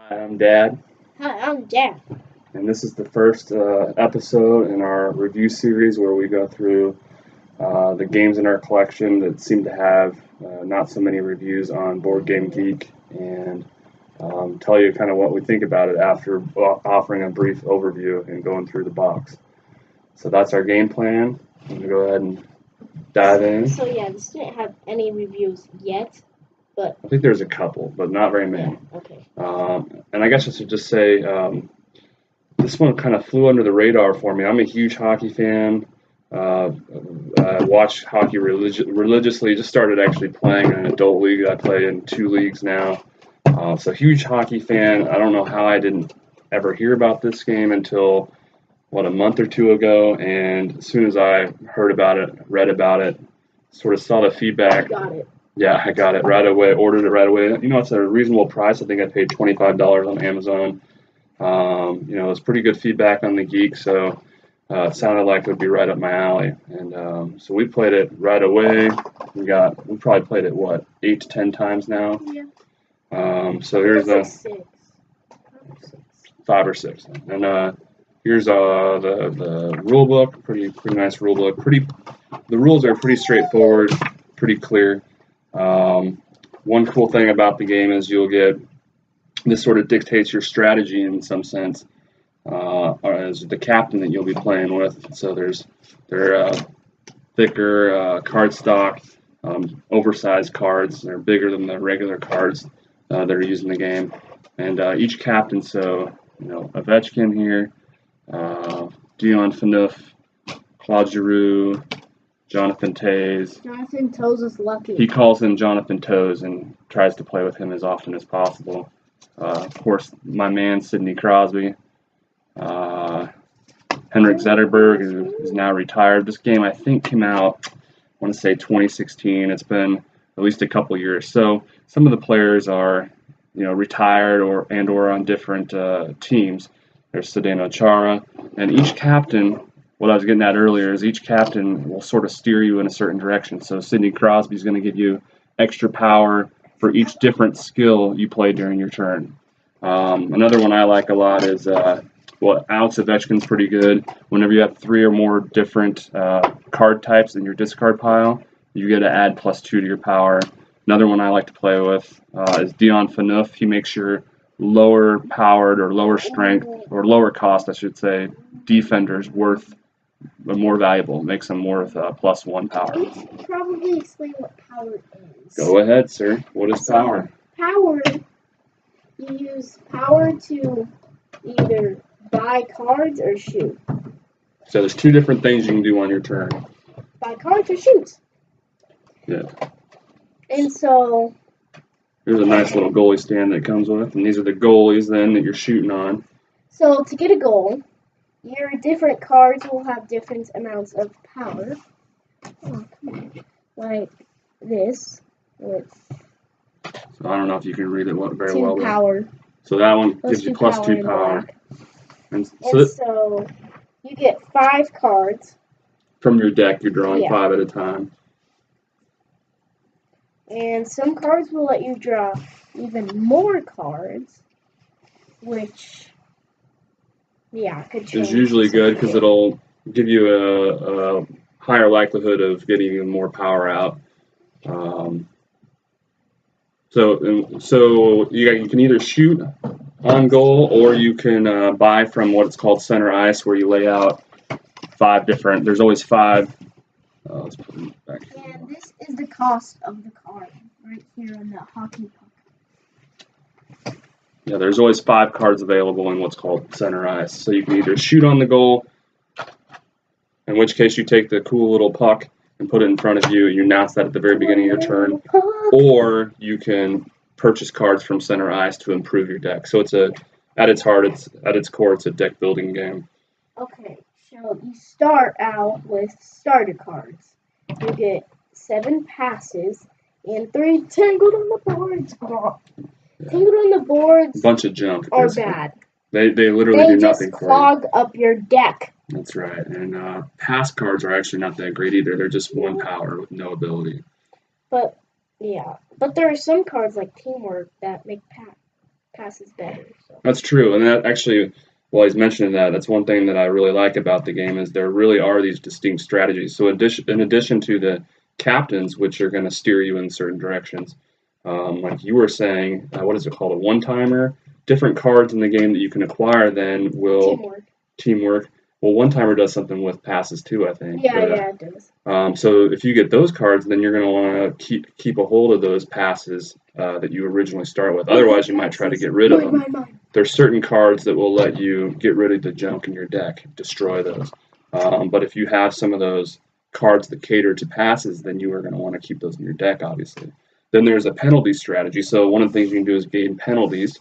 Hi, I'm Dad, Hi, I'm Jack. and this is the first episode in our review series where we go through the games in our collection that seem to have not so many reviews on Board Game Geek, and tell you kind of what we think about it after offering a brief overview and going through the box. So that's our game plan. I'm going to go ahead and dive in. So yeah, this didn't have any reviews yet, but I think there's a couple, but not very many. yeah, okay. And I guess I should just say this one kind of flew under the radar for me. I'm a huge hockey fan. I watch hockey religiously. Just started actually playing in an adult league. I play in 2 leagues now. So huge hockey fan. I don't know how I didn't ever hear about this game until a month or two ago. And as soon as I heard about it, read about it, sort of saw the feedback. Got it. Yeah, I got it right away. Ordered it right away. It's a reasonable price. I think I paid $25 on Amazon. It's pretty good feedback on the Geek, so it sounded like it would be right up my alley. And so we played it right away. We probably played it 8 to 10 times now. Yeah. So here's Like a 6. 5 or 6, and here's the rule book. Pretty nice rule book. The rules are pretty straightforward, pretty clear. One cool thing about the game is you'll get this sort of dictates your strategy in some sense, as the captain that you'll be playing with. So they're thicker cardstock, oversized cards. They're bigger than the regular cards that are used in the game. And each captain, so Ovechkin here, Dion Phaneuf, Claude Giroux, Jonathan Toews. Jonathan Toews is lucky. He calls him Jonathan Toews and tries to play with him as often as possible. Of course, my man Sidney Crosby, Henrik Zetterberg, who is now retired. This game I think came out, I want to say 2016. It's been at least a couple years. So some of the players are, retired or on different teams. There's Zdeno Chara, and each captain. What I was getting at earlier is each captain will sort of steer you in a certain direction. So Sidney Crosby is going to give you extra power for each different skill you play during your turn. Another one I like a lot is, Alex Ovechkin's pretty good. Whenever you have 3 or more different card types in your discard pile, you get to add +2 to your power. Another one I like to play with is Dion Phaneuf. He makes your lower powered or lower strength or lower cost, I should say, defenders worth more valuable. Makes them worth +1 power. You should probably explain what power is. Go ahead, sir. What is power? Power, you use power to either buy cards or shoot. So there's 2 different things you can do on your turn. Buy cards or shoot. Yeah. And so Here's a nice little goalie stand that it comes with, and these are the goalies then that you're shooting on. So to get a goal, your different cards will have different amounts of power. Oh, come on. Like this, with So I don't know if you can read it very 2 well. power. So that one Plus gives you 2 +2 in power. black. And And so you get 5 cards, from your deck, you're drawing Yeah. 5 at a time. and some cards will let you draw even more cards, which, could change. It's usually good because it'll give you a higher likelihood of getting even more power out. So you can either shoot on goal or you can buy from what's called center ice, where you lay out 5 different. There's always 5. Let's put them back here. And this is the cost of the card right here in the hockey puck. Yeah, there's always 5 cards available in what's called center ice. So you can either shoot on the goal, in which case you take the cool little puck and put it in front of you. You announce that at the very beginning of your turn. Or you can purchase cards from center ice to improve your deck. So at its core, it's a deck building game. Okay, so you start out with starter cards. You get 7 passes and 3 tangled on the boards. Yeah. Tangled on the boards A bunch of junk. are basically. bad. They literally They do just nothing for you. clog up your deck. That's right. And pass cards are actually not that great either. They're just 1 power with no ability. But there are some cards like Teamwork that make passes better. So. That's true, and that actually, while he's mentioning that, that's one thing that I really like about the game is there really are these distinct strategies. So in addition to the captains, which are going to steer you in certain directions, like you were saying, what is it called, a one-timer? Different cards in the game that you can acquire then will teamwork. Well, one-timer does something with passes too, I think. Yeah, it does. So if you get those cards, then you're going to want to keep a hold of those passes that you originally start with. Otherwise, you might try to get rid of them. There's certain cards that will let you get rid of the junk in your deck, destroy those. But if you have some of those cards that cater to passes, then you are going to want to keep those in your deck, obviously. Then there's a penalty strategy. So one of the things you can do is gain penalties.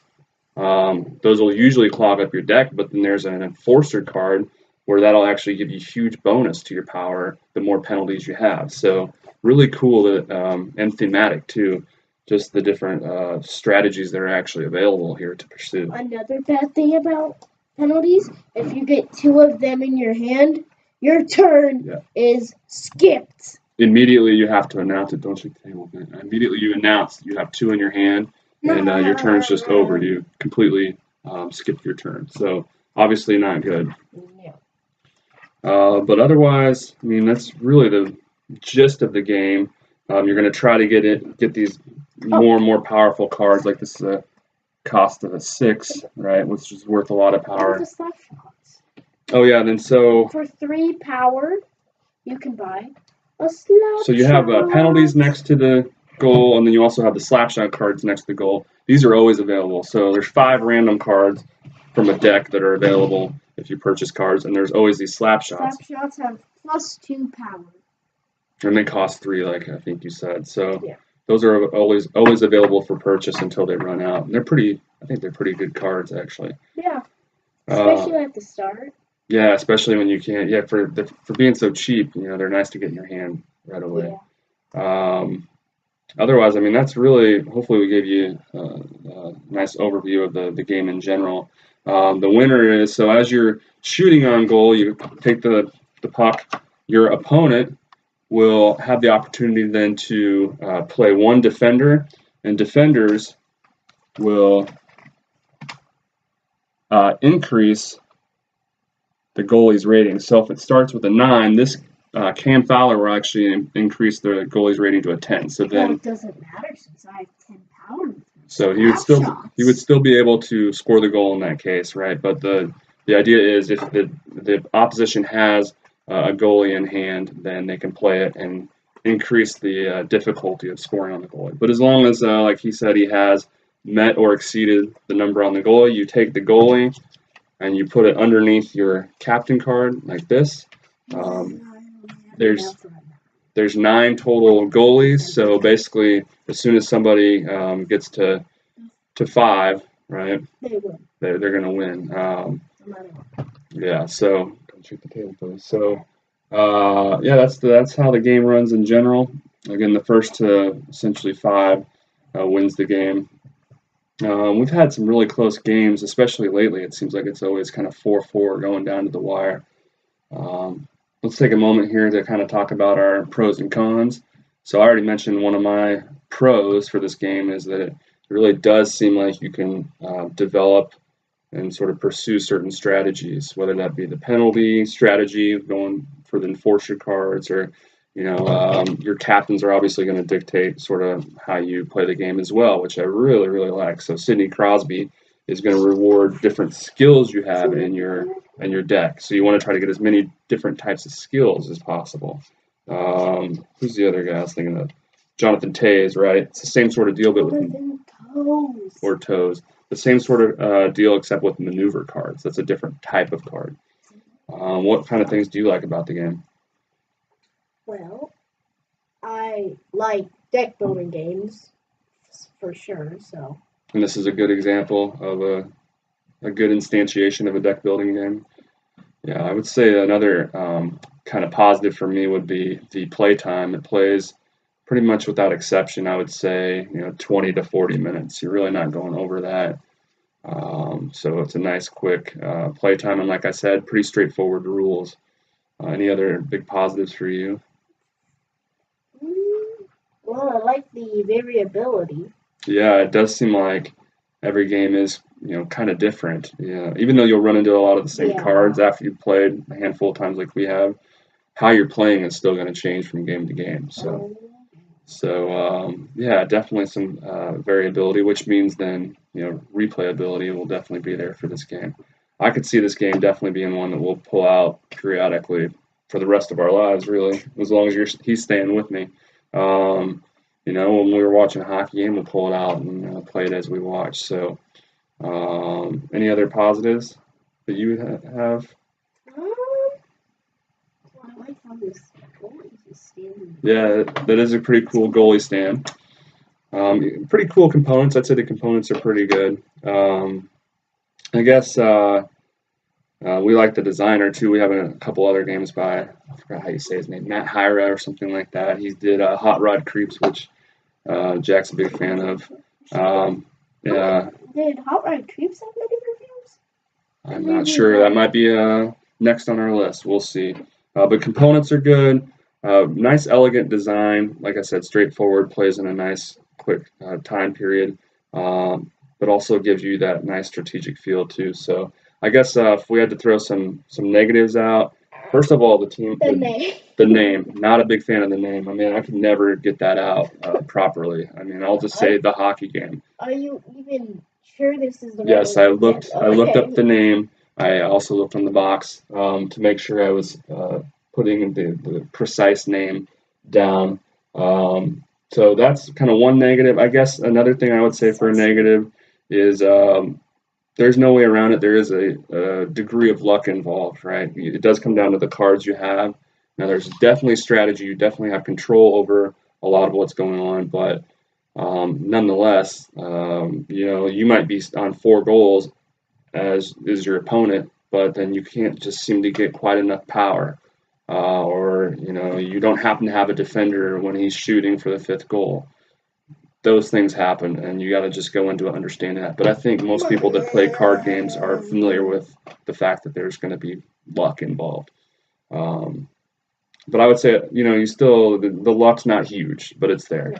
Those will usually clog up your deck, but then there's an enforcer card where that'll actually give you huge bonus to your power the more penalties you have. So really cool and thematic too, just the different strategies that are actually available here to pursue. Another bad thing about penalties, if you get 2 of them in your hand, your turn is skipped. Immediately you have to announce it. Don't shake the table. Immediately you announce you have 2 in your hand, and your turn's just over. You completely skipped your turn. So obviously not good. Yeah. But otherwise, I mean, that's really the gist of the game. You're going to try to get these more and more powerful cards. Like this is a cost of a 6, right, which is worth a lot of power. The slap shots. Oh yeah, then so for 3 power, you can buy a slap. So you have penalties next to the goal, and then you also have the slap shot cards next to the goal. These are always available. So there's 5 random cards from a deck that are available if you purchase cards, and there's always these slap shots. Slap shots have +2 power. And they cost 3, like I think you said. So those are always available for purchase until they run out. And I think they're pretty good cards actually. Yeah. Especially at the start. Yeah, especially when you can't. Yeah, for being so cheap, they're nice to get in your hand right away. Yeah. Otherwise, I mean, that's really. Hopefully, we gave you a nice overview of the game in general. The winner is, so as you're shooting on goal, you take the puck. Your opponent will have the opportunity then to play 1 defender, and defenders will increase the goalie's rating. So if it starts with a 9, this Cam Fowler will actually increase the goalie's rating to a 10. So then it doesn't matter since I have 10 power. So he would still be able to score the goal in that case, right? But the idea is if the opposition has a goalie in hand, then they can play it and increase the difficulty of scoring on the goalie. But as long as, like he said, he has met or exceeded the number on the goalie, you take the goalie and you put it underneath your captain card like this. There's 9 total goalies, so basically as soon as somebody gets to 5, right, they're going to win. Yeah, so don't shoot the table, please. So yeah, that's how the game runs in general. Again, the first to essentially 5 wins the game. We've had some really close games, especially lately. It seems like it's always kind of 4-4 going down to the wire. Let's take a moment here to kind of talk about our pros and cons. So I already mentioned one of my pros for this game is that it really does seem like you can develop and sort of pursue certain strategies, whether that be the penalty strategy, going for the enforcer cards, or your captains are obviously going to dictate sort of how you play the game as well, which I really, really like. So Sidney Crosby is going to reward different skills you have in your deck. So you want to try to get as many different types of skills as possible. Who's the other guy I was thinking of? Jonathan Toews, right? It's the same sort of deal, but with toes. The same sort of deal, except with maneuver cards. That's a different type of card. What kind of things do you like about the game? Well, I like deck building games for sure. So. And this is a good example of a good instantiation of a deck building game. Yeah, I would say another kind of positive for me would be the play time. It plays pretty much without exception, I would say, 20 to 40 minutes. You're really not going over that. So it's a nice, quick play time. And like I said, pretty straightforward rules. Any other big positives for you? Well, I like the variability. Yeah, it does seem like every game is, kind of different. Yeah, even though you'll run into a lot of the same cards after you've played a handful of times like we have, how you're playing is still going to change from game to game. So yeah, definitely some variability, which means then, replayability will definitely be there for this game. I could see this game definitely being one that we'll pull out periodically for the rest of our lives, really, as long as he's staying with me. When we were watching a hockey game, we'll pull it out and play it as we watch. So, any other positives that you have? I like how this goalie is standing. Yeah, that is a pretty cool goalie stand. Pretty cool components. I'd say the components are pretty good. I guess we like the designer too. We have a couple other games by, I forgot how you say his name, Matt Hyra or something like that. He did Hot Rod Creeps, which Jack's a big fan of. Yeah. Did Hot Rod Creeps have many reviews? I'm not sure. That might be next on our list. We'll see. But components are good. Nice, elegant design. Like I said, straightforward, plays in a nice, quick time period, but also gives you that nice strategic feel too. So I guess if we had to throw some negatives out, first of all, the name. Not a big fan of the name. I mean, I could never get that out properly. I mean, I'll just say the hockey game. Are you even sure this is the right Yes, name? I looked up the name. I also looked on the box to make sure I was putting the precise name down. So that's kind of one negative. I guess another thing I would say for a negative is there's no way around it. There is a degree of luck involved, right? It does come down to the cards you have. Now, there's definitely strategy. You definitely have control over a lot of what's going on, but nonetheless, you might be on 4 goals as is your opponent, but then you can't just seem to get quite enough power, or you don't happen to have a defender when he's shooting for the 5th goal. Those things happen, and you got to just go into it understanding that. But I think most people that play card games are familiar with the fact that there's going to be luck involved. But I would say, you still the luck's not huge, but it's there.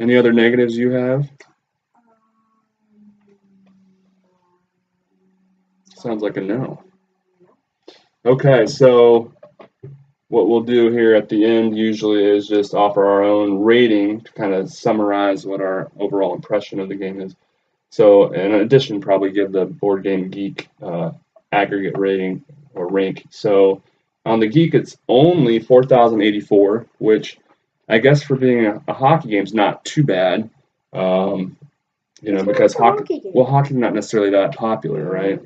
Any other negatives you have? Sounds like a no. Okay, so what we'll do here at the end usually is just offer our own rating to kind of summarize what our overall impression of the game is. So in addition, probably give the Board Game Geek aggregate rating or rank. So on the Geek, it's only 4,084, which I guess for being a hockey game is not too bad. Because hockey's not necessarily that popular, right?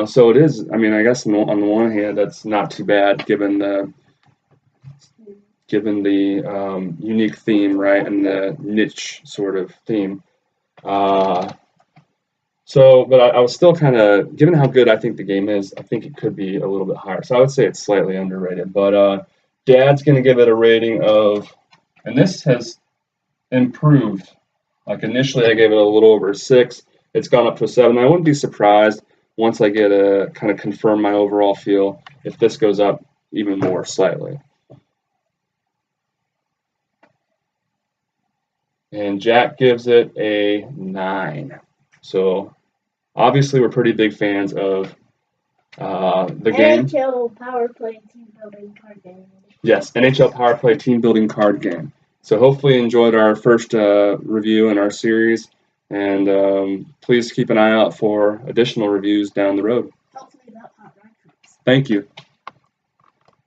So it is. I mean, I guess on the one hand, that's not too bad given the unique theme, right, and the niche sort of theme. But I was still kind of, given how good I think the game is, I think it could be a little bit higher. So I would say it's slightly underrated. But Dad's going to give it a rating of, and this has improved. Like initially, I gave it a little over a 6. It's gone up to a 7. I wouldn't be surprised once I get a kind of confirm my overall feel if this goes up even more slightly. And Jack gives it a 9. So obviously we're pretty big fans of the game. NHL Power Play Team Building Card Game. Yes, NHL Power Play Team Building Card Game. So hopefully you enjoyed our first review in our series, and please keep an eye out for additional reviews down the road. Hopefully about Hot Rod Creeps. Thank you.